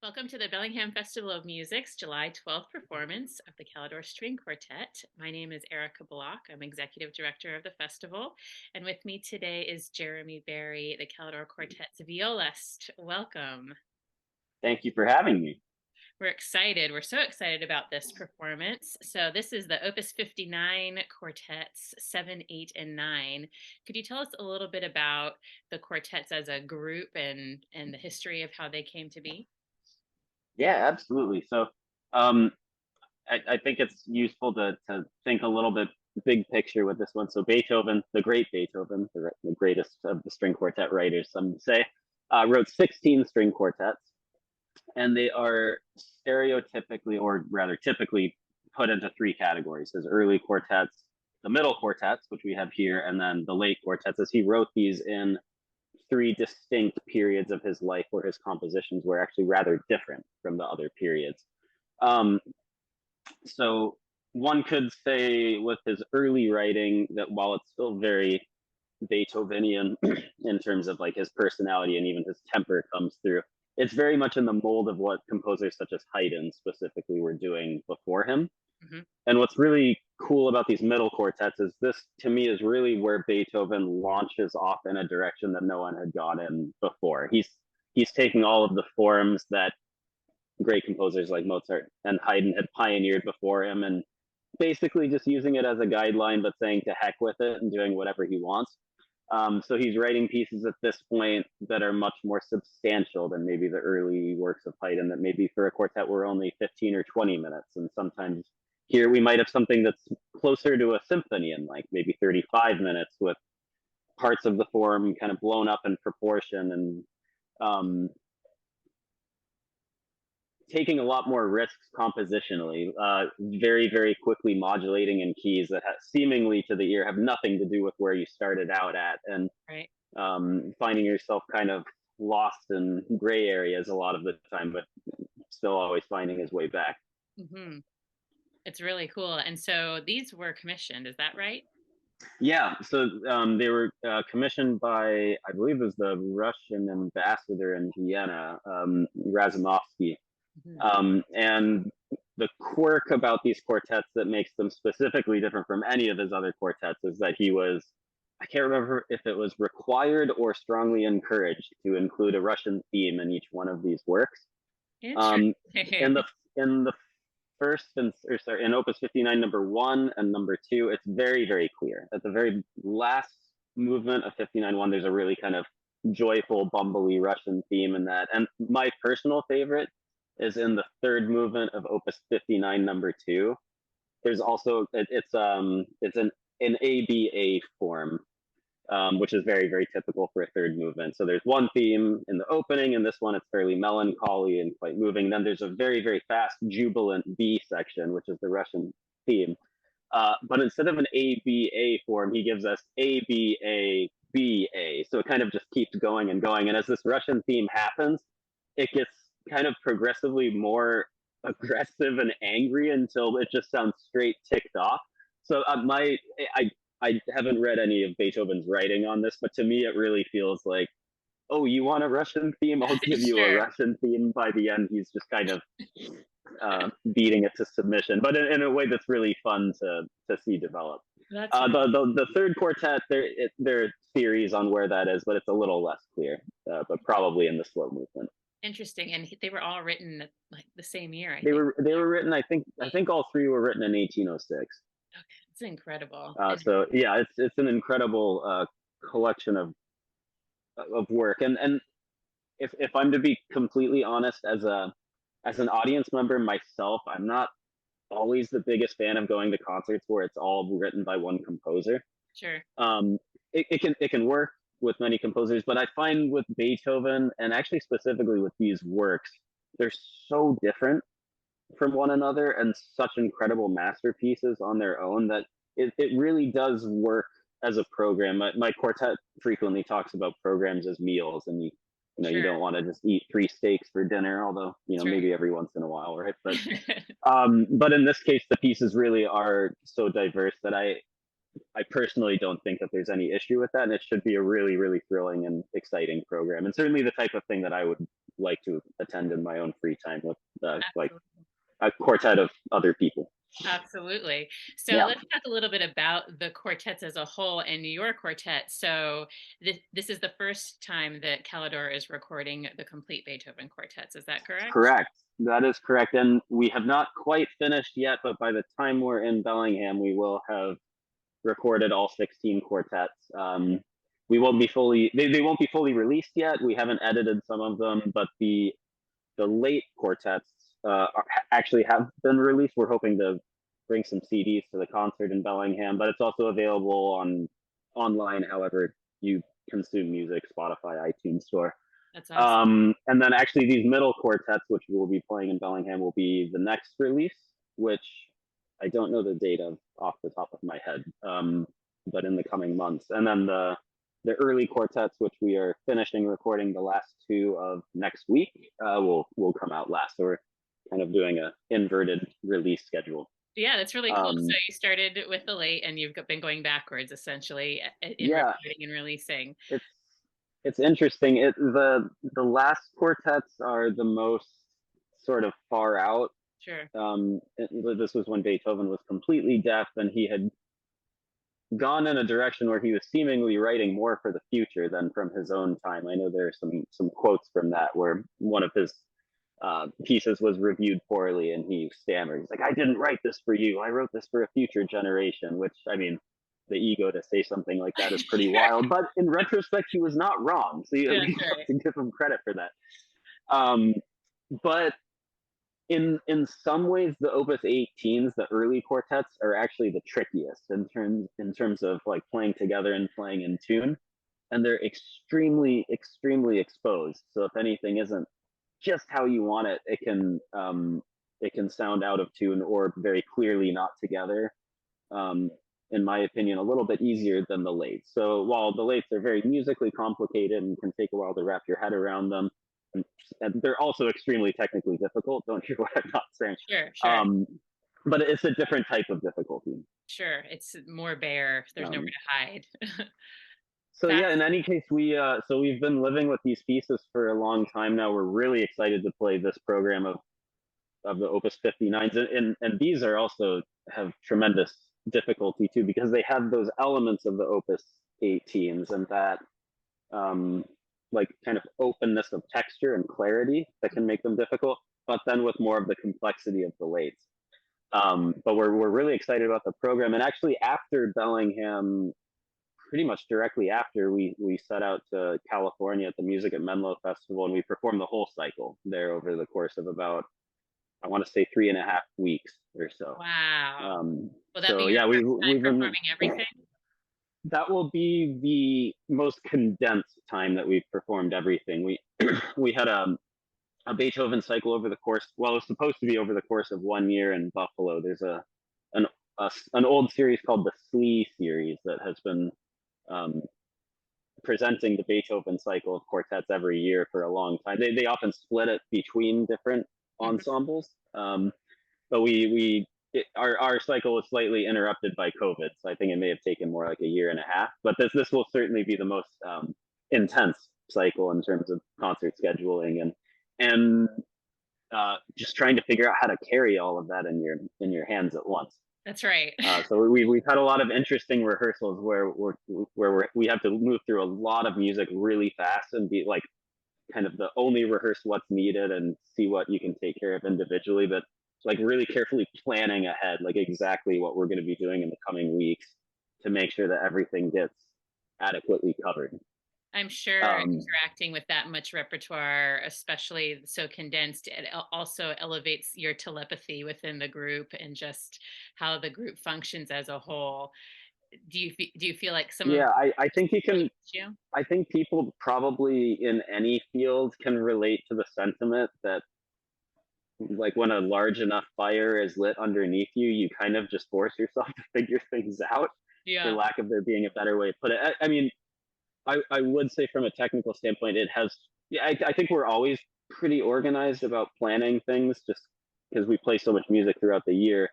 Welcome to the Bellingham Festival of Music's July 12th performance of the Calidore String Quartet. My name is Erika. I'm Executive Director of the festival, and with me today is Jeremy Berry, the Calidore Quartet's violist. Welcome. Thank you for having me. We're excited. We're so excited about this performance. So this is the Opus 59 quartets 7, 8, and 9. Could you tell us a little bit about the quartets as a group and the history of how they came to be? Yeah, absolutely. Um, I think it's useful to think a little bit big picture with this one. So Beethoven, the great Beethoven, the greatest of the string quartet writers, some would say, wrote 16 string quartets, and they are stereotypically, or rather typically, put into three categories. There's early quartets, the middle quartets, which we have here, and then the late quartets, as he wrote these in three distinct periods of his life where his compositions were actually rather different from the other periods. Um, so one could say with his early writing that while it's still very Beethovenian in terms of like his personality and even his temper comes through, it's very much in the mold of what composers such as Haydn specifically were doing before him. Mm-hmm. And what's really cool about these middle quartets is this, to me, is really where Beethoven launches off in a direction that no one had gone in before. He's taking all of the forms that great composers like Mozart and Haydn had pioneered before him, and basically just using it as a guideline, but saying to heck with it and doing whatever he wants. So he's writing pieces at this point that are much more substantial than maybe the early works of Haydn that maybe for a quartet were only 15 or 20 minutes. And sometimes here we might have something that's closer to a symphony in like maybe 35 minutes with parts of the form kind of blown up in proportion and taking a lot more risks compositionally, very, very quickly modulating in keys that seemingly to the ear have nothing to do with where you started out at, and Right. finding yourself kind of lost in gray areas a lot of the time, but still always finding his way back. Mm-hmm. It's really cool. And so these were commissioned, is that right? Yeah, so they were commissioned by, I believe, it was the Russian ambassador in Vienna, Razumovsky. Hmm. And the quirk about these quartets that makes them specifically different from any of his other quartets is that he was, I can't remember if it was required or strongly encouraged to include a Russian theme in each one of these works. Um, in Interesting. the in the first and or sorry, in Opus 59 number 1 and number 2, it's very, very clear. At the very last movement of 59-1, there's a really kind of joyful, bumbly Russian theme in that. And my personal favorite is in the third movement of Opus 59 number 2. There's also it's an ABA form, which is very, very typical for a third movement. So there's one theme in the opening, and this one it's fairly melancholy and quite moving. Then there's a very, very fast, jubilant B section, which is the Russian theme. But instead of an ABA form, he gives us ABA. So it kind of just keeps going and going. And as this Russian theme happens, it gets kind of progressively more aggressive and angry until it just sounds straight ticked off. So I haven't read any of Beethoven's writing on this, but to me it really feels like, oh, you want a Russian theme? I'll give you a Sure. Russian theme. By the end, he's just kind of beating it to submission, but in a way that's really fun to see develop. That's really The third quartet, there are theories on where that is, but it's a little less clear. But probably in the slow movement. interesting. And they were all written like the same year, I think. They were written. I think all three were written in 1806. Okay, it's incredible. And So yeah, it's an incredible collection of work. And if I'm to be completely honest, as an audience member myself, I'm not always the biggest fan of going to concerts where it's all written by one composer. sure. Um, it can work with many composers, but I find with Beethoven and actually specifically with these works, they're so different from one another and such incredible masterpieces on their own that it really does work as a program. My quartet frequently talks about programs as meals, and you Sure. don't want to just eat three steaks for dinner, although That's maybe every once in a while, right? But right. but in this case, the pieces really are so diverse that I personally don't think that there's any issue with that, and it should be a really, really thrilling and exciting program, and certainly the type of thing that I would like to attend in my own free time with like Absolutely. a quartet of other people. Absolutely. So Yeah, let's talk a little bit about the quartets as a whole and your quartet. So this is the first time that Calidore is recording the complete Beethoven quartets. Is that correct? correct. That is correct, and we have not quite finished yet, but by the time we're in Bellingham, we will have recorded all 16 quartets. We won't be fully they won't be fully released yet. We haven't edited some of them, but the late quartets actually have been released. We're hoping to bring some CDs to the concert in Bellingham, but it's also available on online. However, you consume music, Spotify, iTunes Store. That's awesome. And then actually these middle quartets, which we will be playing in Bellingham, will be the next release, which I don't know the date of off the top of my head, but in the coming months. And then the early quartets, which we are finishing recording the last two of next week, will come out last. So we're kind of doing a inverted release schedule. Yeah, that's really cool. So Um, you started with the late and you've been going backwards essentially in yeah, recording and releasing. it's it's interesting. The last quartets are the most sort of far out. Sure. This was when Beethoven was completely deaf, and he had gone in a direction where he was seemingly writing more for the future than from his own time. I know there are some quotes from that where one of his pieces was reviewed poorly, and he stammered. He's like, "I didn't write this for you. I wrote this for a future generation." Which, I mean, the ego to say something like that is pretty Sure. wild. But in retrospect, he was not wrong. So you at That's least have right. to give him credit for that. Um, but in some ways the opus 18s, the early quartets, are actually the trickiest in terms of like playing together and playing in tune, and they're extremely exposed, so if anything isn't just how you want it, it can sound out of tune or very clearly not together. um, in my opinion, a little bit easier than the late. So while the lates are very musically complicated and can take a while to wrap your head around them, and they're also extremely technically difficult. Don't hear what I'm not saying. Sure, sure, Um, but it's a different type of difficulty. sure. It's more bare. There's nowhere Um, to hide. so yeah, That's in any case, we've been living with these pieces for a long time now. We're really excited to play this program of the Opus 59s, and these are also have tremendous difficulty too, because they have those elements of the Opus 18s, and that um, like kind of openness of texture and clarity that can make them difficult, but then with more of the complexity of the lates. But we're really excited about the program, and actually after Bellingham, pretty much directly after, we set out to California at the Music at Menlo Festival, and we performed the whole cycle there over the course of about, I want to say, 3.5 weeks or so. wow. Will that be So your yeah, first time we've been performing everything? that will be the most condensed time that we've performed everything. We had a Beethoven cycle over the course. Well, it was supposed to be over the course of 1 year in Buffalo. There's an an old series called the Slee series that has been um, presenting the Beethoven cycle of quartets every year for a long time. They often split it between different Mhm. ensembles, but our cycle was slightly interrupted by COVID, so I think it may have taken more like a year and a half. But this will certainly be the most intense cycle in terms of concert scheduling and just trying to figure out how to carry all of that in your hands at once. That's right. So we've had a lot of interesting rehearsals we have to move through a lot of music really fast and be like kind of the only rehearse what's needed and see what you can take care of individually, but like really carefully planning ahead, like exactly what we're going to be doing in the coming weeks to make sure that everything gets adequately covered. I'm sure Um, interacting with that much repertoire, especially so condensed, it also elevates your telepathy within the group and just how the group functions as a whole. Do you feel like some of yeah, I this think you really can. hits you? I think people probably in any field can relate to the sentiment that like when a large enough fire is lit underneath you, you kind of just force yourself to figure things out, for Yeah. lack of there being a better way to put it. I mean, I would say from a technical standpoint, it has. Yeah, I think we're always pretty organized about planning things, just because we play so much music throughout the year.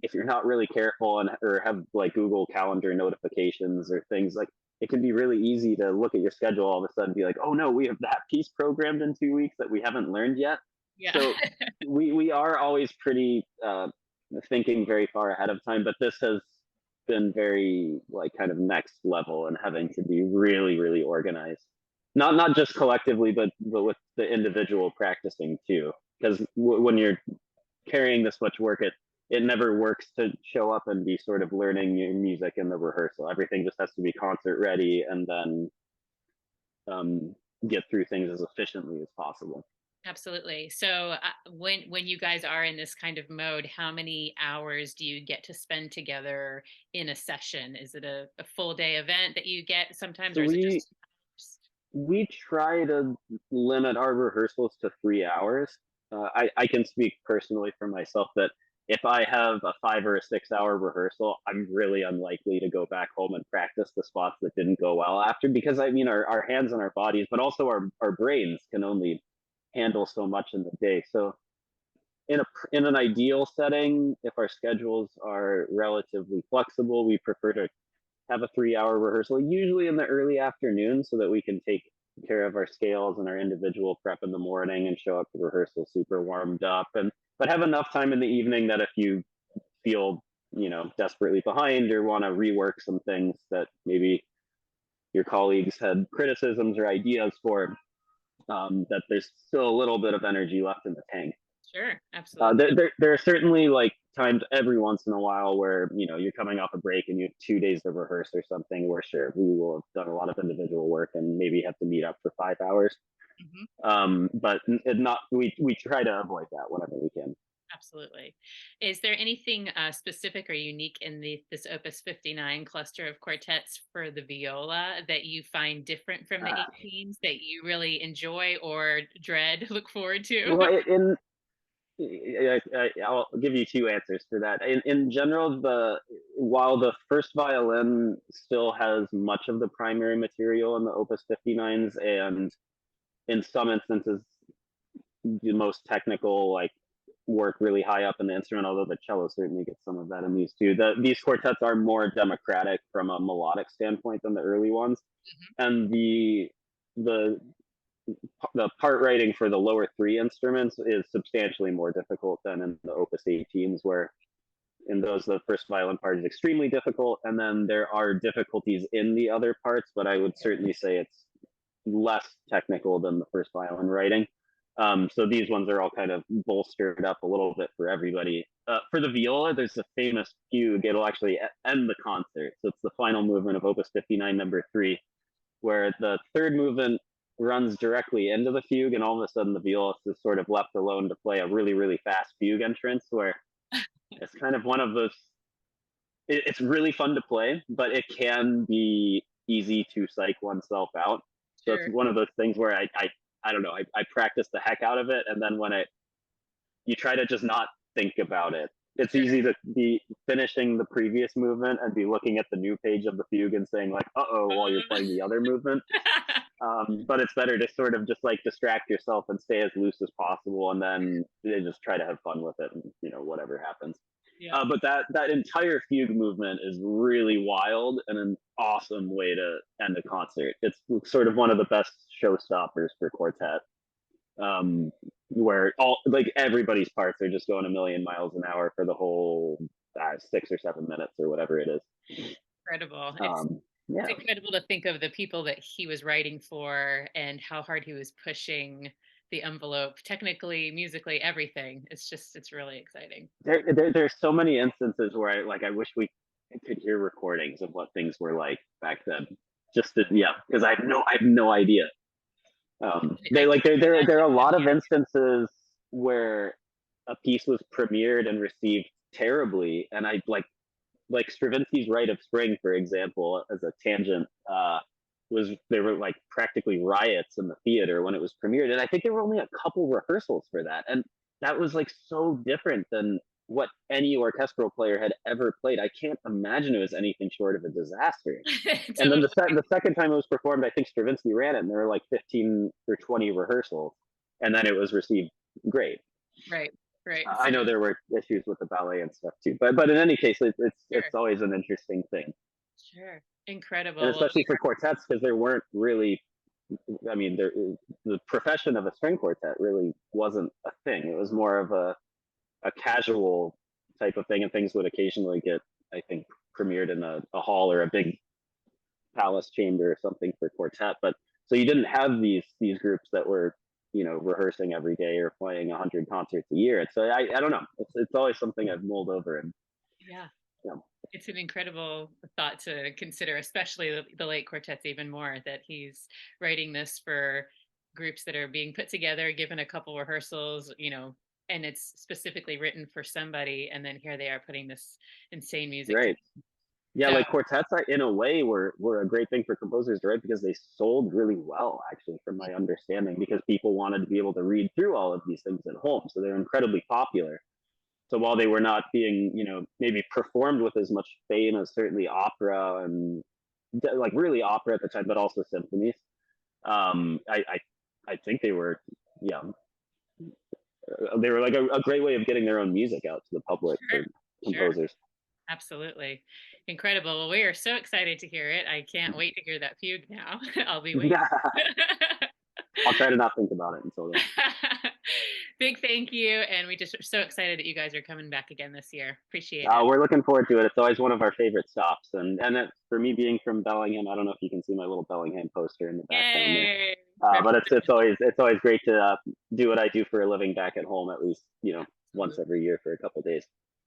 if you're not really careful and or have like Google Calendar notifications or things, like it can be really easy to look at your schedule all of a sudden and be like, oh no, we have that piece programmed in 2 weeks that we haven't learned yet. Yeah. So we are always pretty thinking very far ahead of time, but this has been very like kind of next level and having to be really really organized, not just collectively but with the individual practicing too, because when you're carrying this much work, it never works to show up and be sort of learning your music in the rehearsal. Everything just has to be concert ready, and then get through things as efficiently as possible. Absolutely. So, when you guys are in this kind of mode, how many hours do you get to spend together in a session? Is it a full day event that you get sometimes, So or is it we just 2 hours? we try to limit our rehearsals to 3 hours. I can speak personally for myself that if I have a 5 or 6 hour rehearsal, I'm really unlikely to go back home and practice the spots that didn't go well after, because I mean, our hands and our bodies, but also our brains can only handle so much in the day. So in an ideal setting, if our schedules are relatively flexible, we prefer to have a 3 hour rehearsal, usually in the early afternoon, so that we can take care of our scales and our individual prep in the morning and show up to rehearsal super warmed up, and but have enough time in the evening that if you feel desperately behind or want to rework some things that maybe your colleagues had criticisms or ideas for, that there's still a little bit of energy left in the tank. Sure, Uh, absolutely. there, there, there are certainly like times every once in a while where you're coming off a break and you have 2 days to rehearse or something, where sure we will have done a lot of individual work and maybe have to meet up for 5 hours. Mhm. But not we try to avoid that whenever we can. Absolutely. Is there anything specific or unique in this Opus 59 cluster of quartets for the viola that you find different from the Uh, 18s that you really enjoy or dread, look forward to? well, in I'll give you two answers for that. In general, the while the first violin still has much of the primary material in the Opus 59s, and in some instances the most technical like work really high up in the instrument, although the cello certainly gets some of that in these too. These quartets are more democratic from a melodic standpoint than the early ones, Mhm. and the the part writing for the lower three instruments is substantially more difficult than in the Opus 18s, where in those the first violin part is extremely difficult, and then there are difficulties in the other parts, but I would certainly say it's less technical than the first violin writing. So these ones are all kind of bolstered up a little bit for everybody. For the viola, there's a famous fugue. It'll actually end the concert. So it's the final movement of Opus 59, number 3, where the third movement runs directly into the fugue, and all of a sudden the violist is sort of left alone to play a really, really fast fugue entrance, where it's kind of one of those. It's really fun to play, but it can be easy to psych oneself out. So it's Sure. one of those things where I don't know. I practice the heck out of it, and then when you try to just not think about it. It's Sure. easy to be finishing the previous movement and be looking at the new page of the fugue and saying like, "Uh oh," while you're playing the other movement. But it's better to sort of just like distract yourself and stay as loose as possible, and then just try to have fun with it, and whatever happens. Yeah. But that entire fugue movement is really wild and an awesome way to end a concert. It's sort of one of the best showstoppers for quartet, where all like everybody's parts are just going a million miles an hour for the whole 6 or 7 minutes or whatever it is. Incredible. It's Yeah, incredible to think of the people that he was writing for and how hard he was pushing the envelope, technically, musically, everything. It's really exciting. there's so many instances where I wish we could hear recordings of what things were like back then. Just to, yeah, because I have no idea. I They like couldn't there are a imagine lot of them. instances where a piece was premiered and received terribly, and I like Stravinsky's Rite of Spring, for example, as a tangent, was there were like practically riots in the theater when it was premiered, and I think there were only a couple rehearsals for that, and that was like so different than what any orchestral player had ever played. I can't imagine it was anything short of a disaster. And then Totally. the second time it was performed, I think Stravinsky ran it, and there were like 15 or 20 rehearsals, and then it was received great. Right. Right. I know there were issues with the ballet and stuff too, but in any case, Sure. it's always an interesting thing, Sure. and Incredible. Well, especially for quartets because there weren't really. I mean, the profession of a string quartet really wasn't a thing. It was more of a casual type of thing, and things would occasionally get, I think, premiered in a hall or a big palace chamber or something for quartet. But so you didn't have these groups that were rehearsing every day or playing 100 concerts a year. So I don't know. It's always something I've mulled over, and yeah. you know, It's an incredible thought to consider, especially the late quartets even more, that he's writing this for groups that are being put together, given a couple rehearsals, and it's specifically written for somebody, and then here they are putting this insane music to. right. Yeah, So like quartets in a way were a great thing for composers to write because they sold really well, actually, from my understanding, because people wanted to be able to read through all of these things at home. So they're incredibly popular. So while they were not being, maybe performed with as much fame as certainly opera and like really opera at the time, but also symphonies, I think yeah, they were like a great way of getting their own music out to the public sure, for sure, composers. absolutely. Incredible. Well, we are so excited to hear it. I can't wait to hear that fugue now. I'll be waiting. Yeah, I'll try to not think about it until then. Big thank you. And we just are so excited that you guys are coming back again this year. Appreciate it. We're looking forward to it. It's always one of our favorite stops, and for me being from Bellingham, I don't know if you can see my little Bellingham poster in the background there. Yay. But it's always great to do what I do for a living back at home, at least once Absolutely. every year for a couple of days.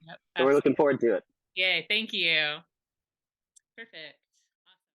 Yep, So we're absolutely. looking forward to it. Yay. Thank you. Perfect.